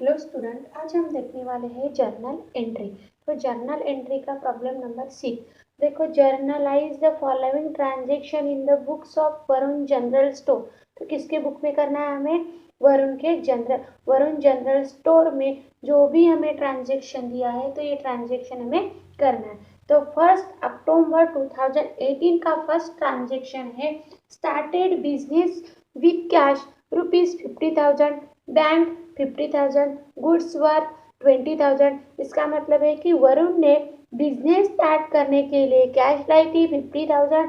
Hello student, आज हम देखने वाले हैं जर्नल एंट्री। तो जर्नल एंट्री का प्रॉब्लम नंबर 6। देखो, generalized the following transaction in the books of Varun general store. तो किसके बुक में करना है हमें? वरुण जनरल स्टोर में जो भी हमें ट्रांजेक्शन दिया है तो ये ट्रांजेक्शन हमें करना है। तो 1 अक्टूबर 2018 का फर्स्ट ट्रांजेक्शन है। Started business with cash ₹50,000, bank 50,000, goods worth 20,000। इसका मतलब है कि वरुण ने बिजनेस स्टार्ट करने के लिए कैश लाई थी 50,000,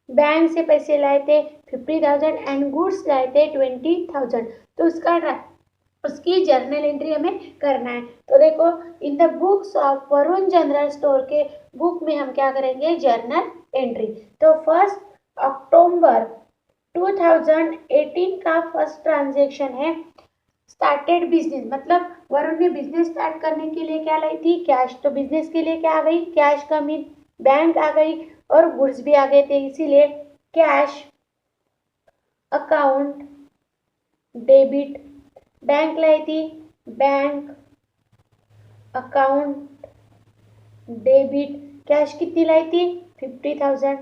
बैंक से पैसे लाए थे 50,000 एंड गुड्स लाए थे 20,000। तो उसकी जर्नल एंट्री हमें करना है। तो देखो, in the books of Varun general store के बुक में हम क्या करेंगे? Journal entry. तो 1 अक्टूबर 2018 का फर्स्ट ट्रांजेक्शन है। स्टार्टेड बिजनेस मतलब वरुण ने बिजनेस स्टार्ट करने के लिए क्या लाई थी? कैश। तो बिजनेस के लिए क्या आ गई? कैश कम इन, बैंक आ गई और गुड्स भी आ गए थे, इसीलिए कैश अकाउंट डेबिट। बैंक लाई थी, बैंक अकाउंट डेबिट। कैश कितनी लाई थी? 50,000।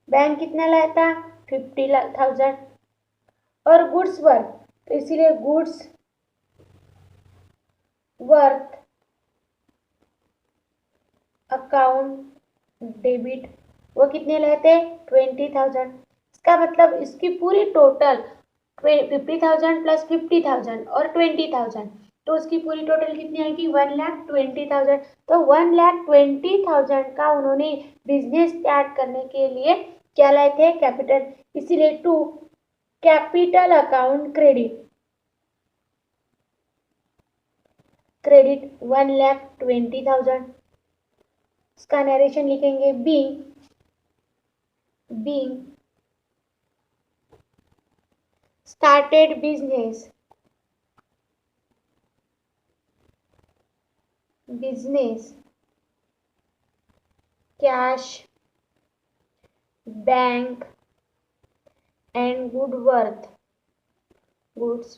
बैंक कितना लाया था? 50,000। और गुड्स वर्थ, तो इसीलिए गुड्स वर्थ अकाउंट डेबिट। वो कितने लाए थे? 20,000। इसका मतलब इसकी पूरी टोटल 50,000 प्लस 50,000 और 20,000, तो उसकी पूरी टोटल कितनी आएगी? 1,20,000। तो 1,20,000 का उन्होंने बिजनेस स्टार्ट करने के लिए क्या लाए थे? कैपिटल। इसीलिए टू कैपिटल अकाउंट क्रेडिट 1,20,000। इसका नरेशन लिखेंगे being started business cash bank and goods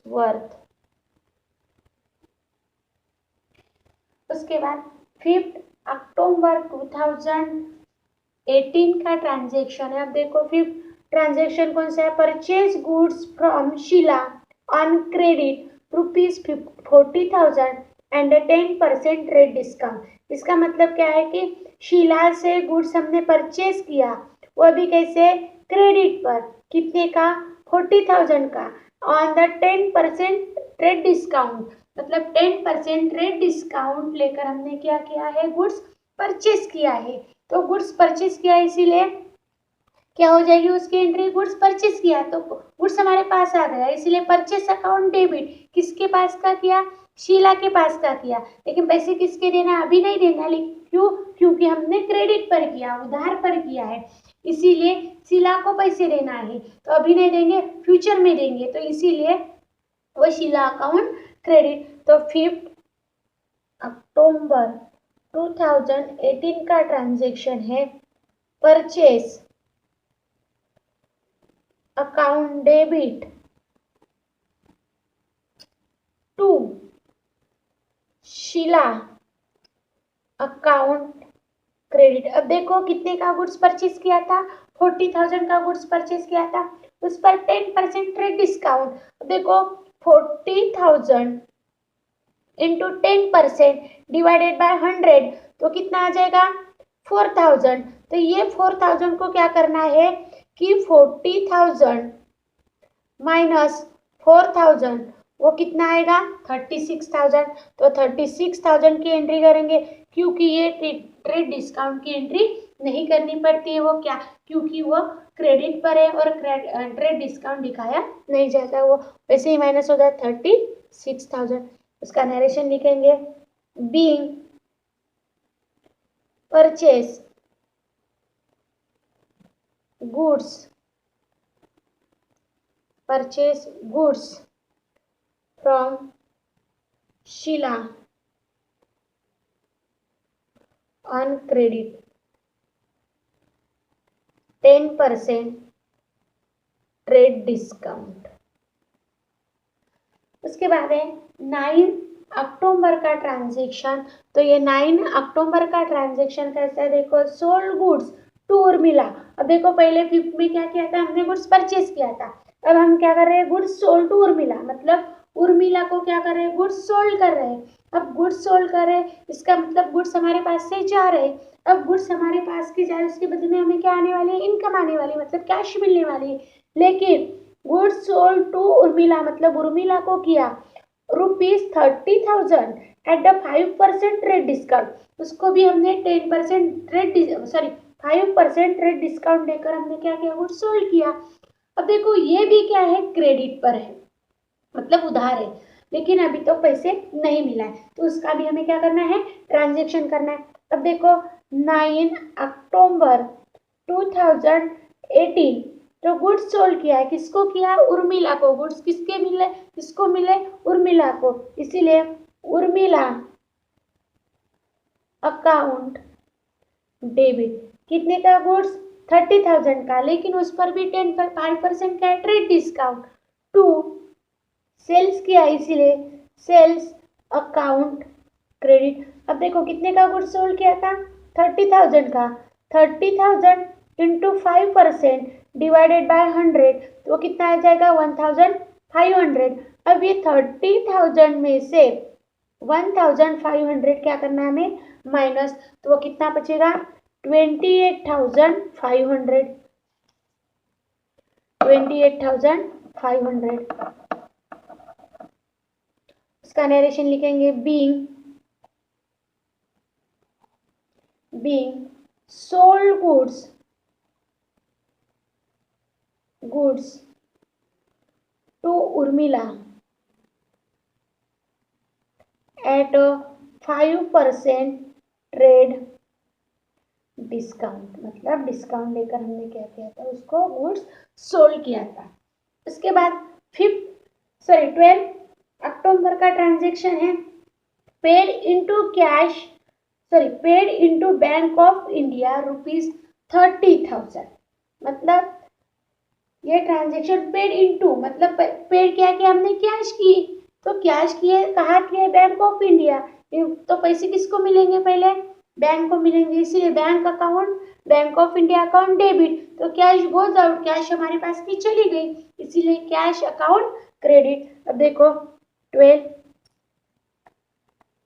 worth। उसके बाद 5 अक्टूबर 2018 का ट्रांजेक्शन है। अब देखो, 5th ट्रांजेक्शन कौन सा है? Purchase goods from Sheela on credit ₹40,000 and 10% trade discount. इसका मतलब क्या है कि शीला से गुड्स हमने परचेज किया, वो भी कैसे? क्रेडिट पर। कितने का? 40,000 का, ऑन द 10% ट्रेड डिस्काउंट। मतलब 10% ट्रेड डिस्काउंट लेकर हमने क्या किया है? गुड्स परचेज किया है। तो गुड्स परचेज किया, इसीलिए क्या हो जाएगी उसकी एंट्री? गुड्स परचेज किया, तो गुड्स हमारे पास आ गया, इसीलिए परचेज अकाउंट डेबिट किसके पास का किया? शीला के पास का किया। लेकिन पैसे किसके देना? अभी नहीं देना। क्यों? क्योंकि हमने क्रेडिट पर किया, उधार पर किया है, इसीलिए शीला को पैसे देना है। तो अभी नहीं देंगे, फ्यूचर में देंगे, तो इसीलिए वो शीला अकाउंट क्रेडिट। तो 5 अक्टूबर 2018 का ट्रांजेक्शन है। Purchase account debit to Sheela account credit. अब देखो, कितने का गुड्स परचेज किया था? 40,000 का गुड्स परचेज किया था, उस पर 10% ट्रेड डिस्काउंट। अब देखो, 40,000 इंटू 10% डिवाइडेड बाय 100, तो कितना आ जाएगा? 4,000। तो ये 4,000 को क्या करना है कि 40,000 माइनस 4,000, वो कितना आएगा? 36,000। तो 36,000 की एंट्री करेंगे, क्योंकि ये ट्रेड डिस्काउंट की एंट्री नहीं करनी पड़ती है। वो क्या? क्योंकि वो क्रेडिट पर है और ट्रेड डिस्काउंट दिखाया नहीं जाता, वो वैसे ही माइनस हो जाए 36,000। उसका नरेशन लिखेंगे being purchase goods from Sheela on credit 10% trade discount. उसके बाद है 9 अक्टूबर का ट्रांजेक्शन, तो ये 9 अक्टूबर का ट्रांजेक्शन कैसा है देखो, सोल्ड गुड्स टू उर्मिला। अब देखो पहले 5 में क्या किया था हमने, गुड्स परचेज किया था, अब हम क्या कर रहे हैं, गुड्स सोल्ड टू उर्मिला, मतलब उर्मिला को क्या कर रहे हैं, गुड्स सोल्ड कर रहे हैं। अब गुड्स सोल्ड कर रहे हैं, इसका मतलब गुड्स हमारे पास से जा रहे हैं। अब गुड्स हमारे पास की जा रहे, उसके बदले में हमें क्या आने वाली है, इनकम आने वाली, मतलब कैश मिलने वाली है। लेकिन गुड्स सोल्ड टू उर्मिला, मतलब उर्मिला को किया ₹30,000 एट द 5% रेट डिस्काउंट, उसको भी हमने 10% रेट, सॉरी 5% रेट डिस्काउंट देकर हमने क्या किया, गुड्स सोल्ड किया। अब देखो ये भी क्या है, क्रेडिट पर है, मतलब उधार है, लेकिन अभी तो पैसे नहीं मिला है, तो उसका भी हमें क्या करना है, ट्रांजेक्शन करना है। अब देखो 9 अक्टूबर 2018, जो गुड्स सोल्ड किया है, किसको किया, उर्मिला को, गुड्स किसके मिले, किसको मिले, उर्मिला को, इसीलिए उर्मिला अकाउंट डेबिट, कितने का गुड्स, 30,000 का, लेकिन उस पर भी 5% का ट्रेड डिस्काउंट, टू सेल्स किया, इसीलिए सेल्स अकाउंट क्रेडिट। अब देखो कितने का गुड्स सोल्ड किया था, 30,000 का, 30,000 इंटू 5% डिवाइडेड बाय 100, तो कितना आ जाएगा, 1,500। अब ये 30,000 में से 1,500 क्या करना है हमें, माइनस, तो वो कितना बचेगा, 28,500, 28,500। इसका नरेशन लिखेंगे, being sold goods to Urmila at a 5% trade discount, मतलब डिस्काउंट देकर हमने क्या किया था, उसको गुड्स सोल्ड किया था। उसके बाद 12 अक्टूबर का ट्रांजेक्शन है, paid into cash, paid into bank of India ₹30,000, मतलब ये ट्रांजेक्शन पेड इनटू, मतलब पेड क्या किया हमने, कैश की, तो कैश किए कहाँ किए, बैंक ऑफ इंडिया, तो पैसे किसको मिलेंगे, पहले बैंक को मिलेंगे, इसीलिए bank of India account debit, तो कैश गोज आउट, कैश हमारे पास की चली गई, इसीलिए कैश अकाउंट क्रेडिट। अब देखो 12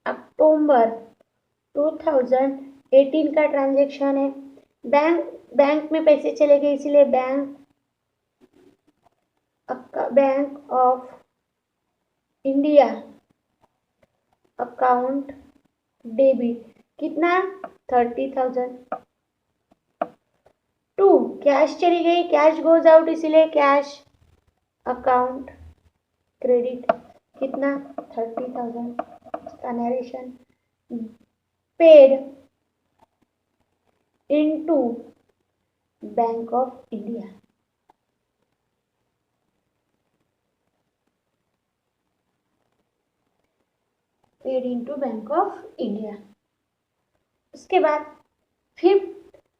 अक्टूबर 2018 का ट्रांजेक्शन है, बैंक में पैसे चले गए, इसीलिए bank of India account debit, कितना, 30,000, टू कैश चली गई, कैश गोज आउट, इसीलिए कैश अकाउंट क्रेडिट, कितना, 30,000। इसका narration, paid into bank of India, paid into bank of India. उसके बाद 5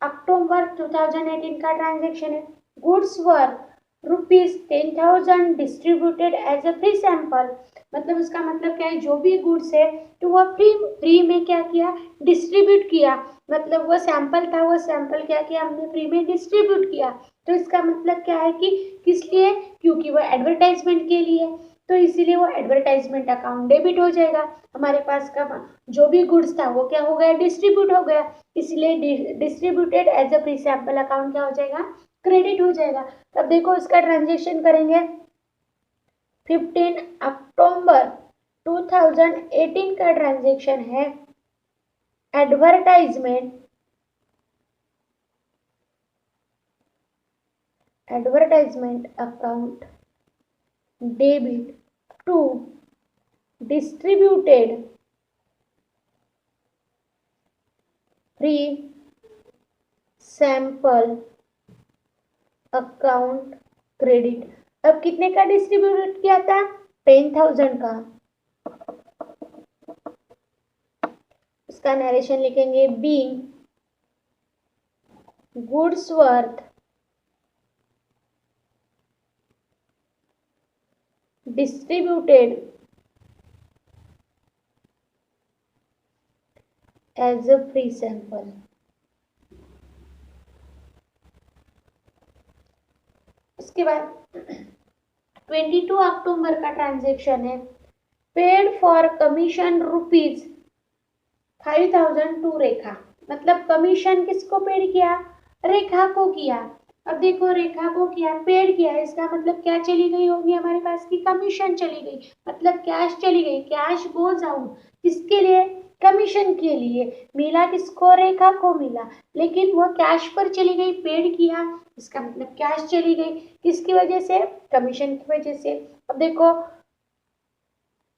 अक्टूबर 2018 का ट्रांजेक्शन है, goods worth ₹10,000 distributed as a free sample, मतलब उसका मतलब क्या है, जो भी गुड्स है तो वह फ्री में क्या किया, डिस्ट्रीब्यूट किया, मतलब वो सैंपल था, वो सैंपल क्या किया हमने, फ्री में डिस्ट्रीब्यूट किया। तो इसका मतलब क्या है कि किस लिए, क्योंकि वो एडवर्टाइजमेंट के लिए, तो इसीलिए वो एडवर्टाइजमेंट अकाउंट डेबिट हो जाएगा, हमारे पास का जो भी गुड्स था वो क्या हो गया, डिस्ट्रीब्यूट हो गया, इसलिए distributed as a free sample account क्या हो जाएगा, क्रेडिट हो जाएगा। तब देखो इसका ट्रांजेक्शन करेंगे, 15 अक्टूबर 2018 का ट्रांजेक्शन है, advertisement account debit to distributed free sample account credit. अब कितने का डिस्ट्रीब्यूट किया था, 10,000 का। इसका नरेशन लिखेंगे, being goods worth distributed as a free sample. उसके बाद 22 अक्टूबर का ट्रांजेक्शन है। Paid for commission rupees 5,000 to Rekha. मतलब कमीशन किसको पेड किया? रेखा को किया। अब देखो रेखा को किया, पेड किया, इसका मतलब क्या चली गई होगी हमारे पास की? कमीशन चली गई, मतलब कैश चली गई। कैश गोज आउट किसके लिए? कमीशन के लिए। मिला किसको? रेखा को मिला, लेकिन वो कैश पर चली गई, पेड किया, इसका मतलब कैश चली गई। किसकी वजह से? कमीशन की वजह से। अब देखो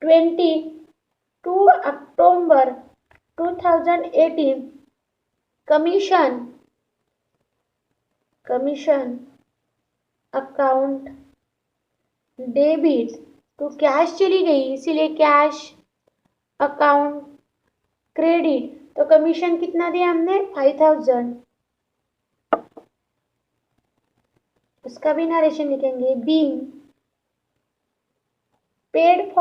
22 अक्टूबर 2018 कमीशन अकाउंट डेबिट तो कैश चली गई, इसीलिए कैश अकाउंट क्रेडिट। तो कमीशन कितना दिया हमने? 5,000। उसका भी नरेशन लिखेंगे। Being paid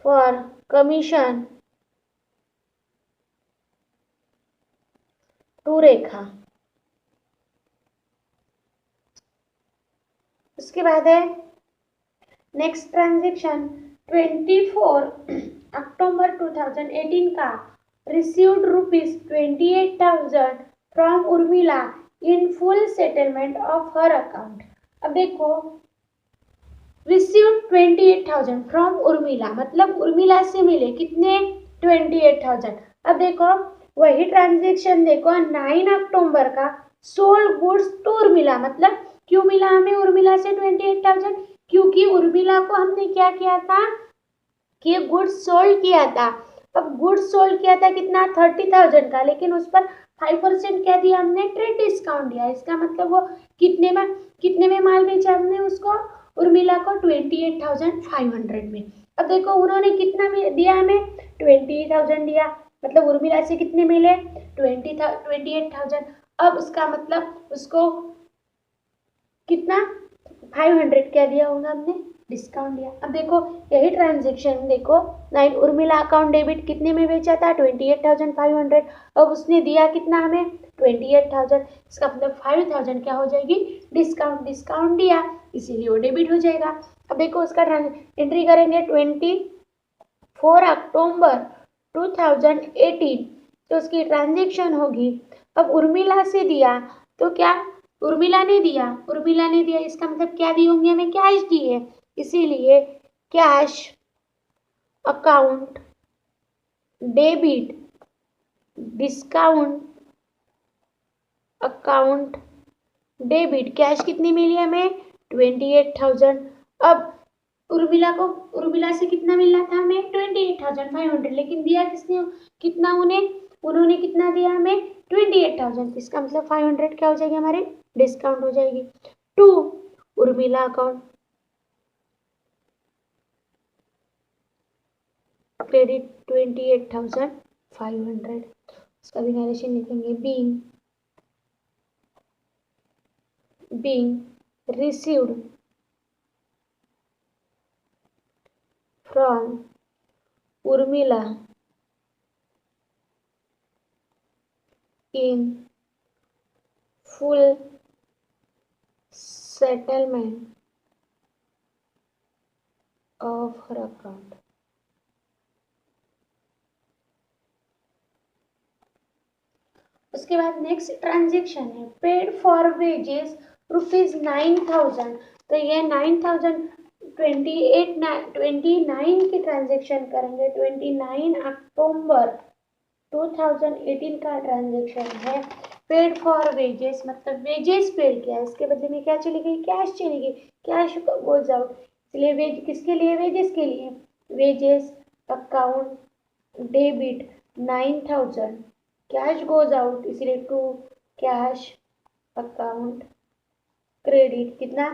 for commission to Rekha. उसके बाद है नेक्स्ट ट्रांजेक्शन 24 अक्टूबर 2018 का received ₹28,000 from Urmila in full settlement of her account. अब देखो रिसीव्ड 28,000 फ्रॉम उर्मिला, मतलब उर्मिला से मिले कितने? 28,000। अब देखो वही ट्रांजेक्शन देखो 9 अक्टूबर का सोल्ड गुड्स टू उर्मिला। मतलब क्यों मिला हमें उर्मिला से 28,000? क्योंकि उर्मिला को हमने क्या किया था कि गुड्स सोल्ड किया था। अब गुड्स सोल्ड किया था कितना? 30,000 का, लेकिन उस पर 5% क्या दिया हमने? ट्रेड डिस्काउंट दिया। इसका मतलब वो कितने में माल बेचा हमने उसको? उर्मिला को 28,500 में। अब देखो उन्होंने कितना में दिया हमें? 20,000 दिया, मतलब उर्मिला से कितने मिले? 28,000। अब उसका मतलब उसको कितना? 500 क्या दिया होगा हमने? डिस्काउंट दिया। अब देखो यही ट्रांजेक्शन देखो 9 उर्मिला अकाउंट डेबिट कितने में बेचा था? 28,500। अब उसने दिया कितना हमें? 28,000। इसका मतलब 5,000 क्या हो जाएगी? डिस्काउंट दिया, इसीलिए वो डेबिट हो जाएगा। अब देखो उसका एंट्री करेंगे 24 अक्टूबर 2018 तो उसकी ट्रांजेक्शन होगी। अब उर्मिला से दिया तो क्या? उर्मिला ने दिया, इसका मतलब क्या दी होंगी हमें? कैश दी है, इसीलिए cash account debit discount account debit. Cash कितनी मिली हमें? 28,000। अब उर्मिला से कितना मिलना था हमें? 28,500, लेकिन दिया किसने? कितना उन्होंने कितना दिया हमें? 28,000। इसका मतलब 500 क्या हो जाएगी हमारे? डिस्काउंट हो जाएगी। To Urmila account credit 28,500। उसका भी नरेशन लिखेंगे। being received from Urmila in full settlement of her account। उसके बाद नेक्स्ट ट्रांजेक्शन है पेड फॉर वेजेस ₹9,000। तो ये 9,000 29 की ट्रांजेक्शन करेंगे। 29 अक्टूबर 2018 का ट्रांजेक्शन है। पेड फॉर वेजेस मतलब वेजेस पेड किया है, इसके बदले में क्या चली गई? कैश चली गई। कैश गोज आउट, इसलिए वेज किसके लिए? वेजेस के लिए। Wages account debit 9,000, cash goes out, इसलिए टू कैश अकाउंट क्रेडिट कितना?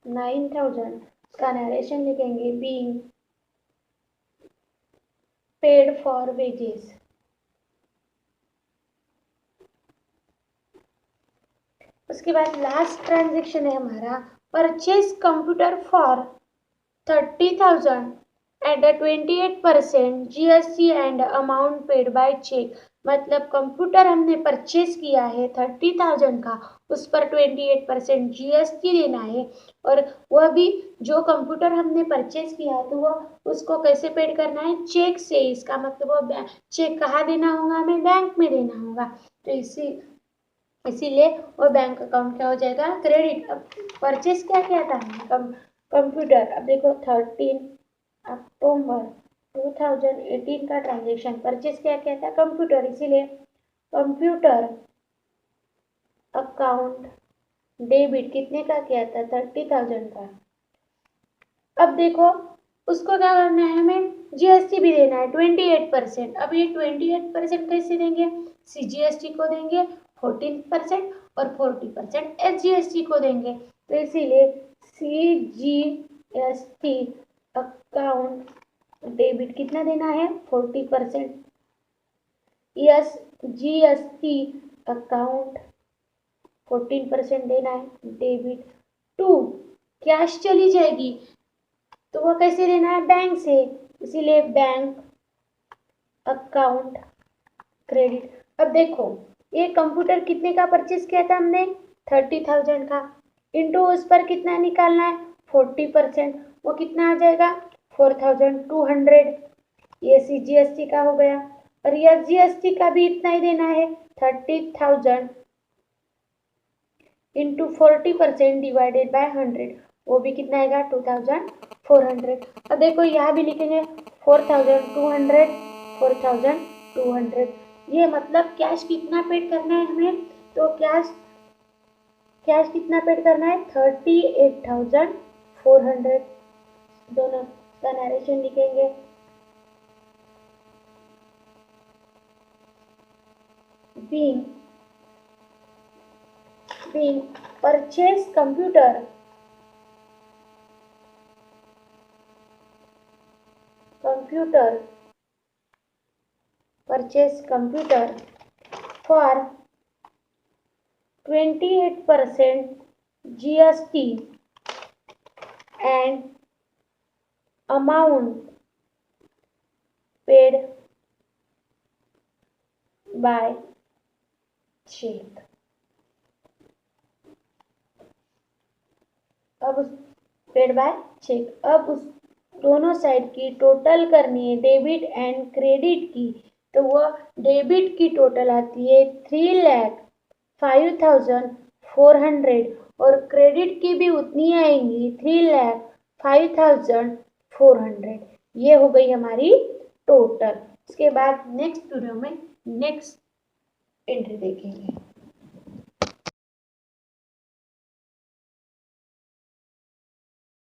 9,000। इसका नरेशन लिखेंगे। Being paid for wages. उसके बाद लास्ट ट्रांजेक्शन है हमारा purchase computer for 30,000 and 28% GST and amount paid by cheque. मतलब कंप्यूटर हमने परचेज किया है 30,000 का, उस पर 28% GST देना है, और वह भी जो कंप्यूटर हमने परचेज किया है तो वह उसको कैसे पेड करना है, चेक से। इसका मतलब वो चेक कहाँ देना होगा, हमें बैंक में देना होगा। तो इसीलिए वो बैंक अकाउंट क्या हो जाएगा, क्रेडिट। अब परचेज क्या किया था कंप्यूटर। अब देखो 13 अक्टूबर 2018 का ट्रांजेक्शन, परचेज क्या किया था, कंप्यूटर, इसीलिए कंप्यूटर अकाउंट डेबिट कितने का किया था, 30,000 का। अब देखो उसको क्या करना है, हमें GST भी देना है 28%। अब ये 28% कैसे देंगे, CGST को देंगे 14% और 40% SGST को देंगे। तो इसीलिए CGST अकाउंट डेबिट कितना देना है, 40%। GST अकाउंट 14% देना है, डेबिट टू कैश चली जाएगी, तो वो कैसे देना है, बैंक से, इसीलिए बैंक अकाउंट क्रेडिट। अब देखो ये कंप्यूटर कितने का परचेज किया था हमने, 30,000 का, इंटू उस पर कितना निकालना है, 40%, वो कितना आ जाएगा, 4,200। ये CGST का हो गया, और ये GST का भी इतना ही देना है, 30,000 इंटू 40% डिवाइडेड बाय 100, वो भी कितना आएगा, 2,400। अब देखो यहाँ भी लिखेंगे 4,200, 4,200। ये मतलब कैश कितना पेड करना है हमें, तो कैश कितना पेड करना है, 38,400। दोनों का नरेशन लिखेंगे। being purchase computer purchase computer for 28% GST and amount paid by check। अब उस पेड बाय चेक, अब उस दोनों साइड की टोटल करनी है, डेबिट एंड क्रेडिट की। तो वह डेबिट की टोटल आती है 3,05,400, और क्रेडिट की भी उतनी आएंगी 3,05,400। ये हो गई हमारी टोटल। इसके बाद नेक्स्ट वीडियो में नेक्स्ट एंट्री देखेंगे।